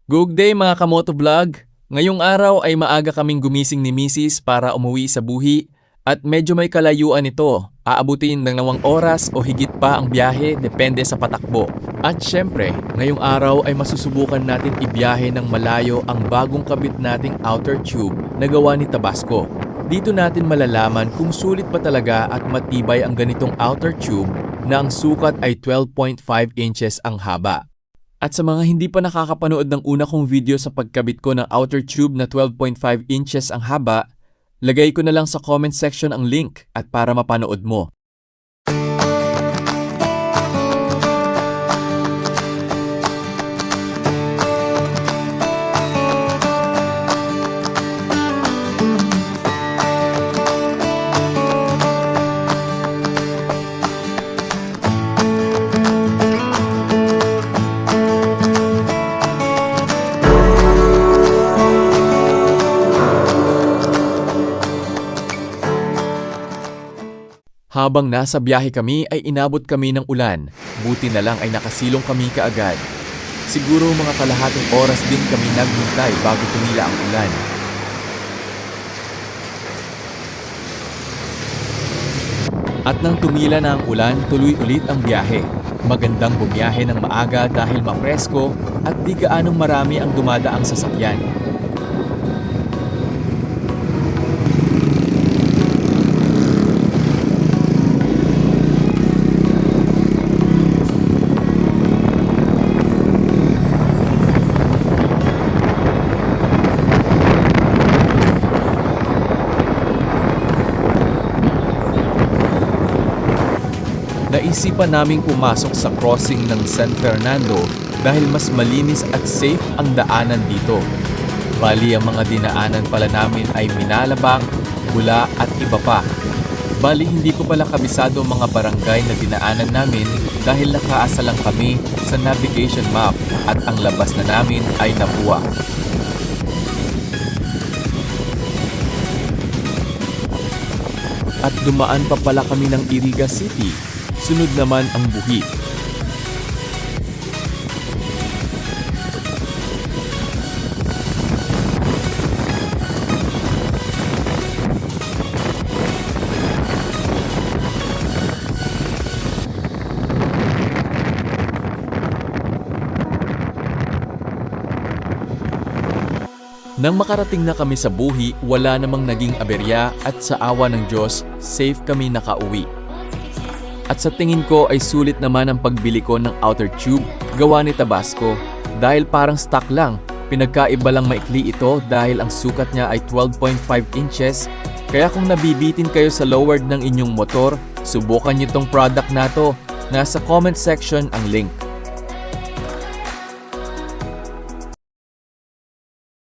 Good day mga kamoto vlog! Ngayong araw ay maaga kaming gumising ni Mrs. para umuwi sa buhi at medyo may kalayuan ito. Aabutin ng 2 oras o higit pa ang biyahe depende sa patakbo. At syempre, ngayong araw ay masusubukan natin ibiyahe ng malayo ang bagong kabit nating outer tube na gawa ni Tabasco. Dito natin malalaman kung sulit pa talaga at matibay ang ganitong outer tube na ang sukat ay 12.5 inches ang haba. At sa mga hindi pa nakakapanood ng una kong video sa pagkabit ko ng outer tube na 12.5 inches ang haba, lagay ko na lang sa comment section ang link at para mapanood mo. Habang nasa biyahe kami ay inabot kami ng ulan. Buti na lang ay nakasilong kami kaagad. Siguro mga kalahating oras din kami naghintay bago tumila ang ulan. At nang tumila na ang ulan, tuloy ulit ang biyahe. Magandang bumiyahe ng maaga dahil mapresko at di gaanong marami ang dumadaang sasakyan. Naisipan naming pumasok sa crossing ng San Fernando dahil mas malinis at safe ang daanan dito. Bali ang mga dinaanan pala namin ay Minalabang, Bula at iba pa. Bali hindi ko pala kabisado ang mga barangay na dinaanan namin dahil nakaasa lang kami sa navigation map at ang labas na namin ay Napua. At dumaan pa pala kami ng Iriga City. Sunod naman ang buhi. Nang makarating na kami sa buhi, wala namang naging aberya at sa awa ng Diyos, safe kami nakauwi. At sa tingin ko ay sulit naman ang pagbili ko ng outer tube gawa ni Tabasco dahil parang stock lang. Pinagkaiba lang maikli ito dahil ang sukat niya ay 12.5 inches. Kaya kung nabibitin kayo sa lowered ng inyong motor, subukan niyo tong product na to. Nasa comment section ang link.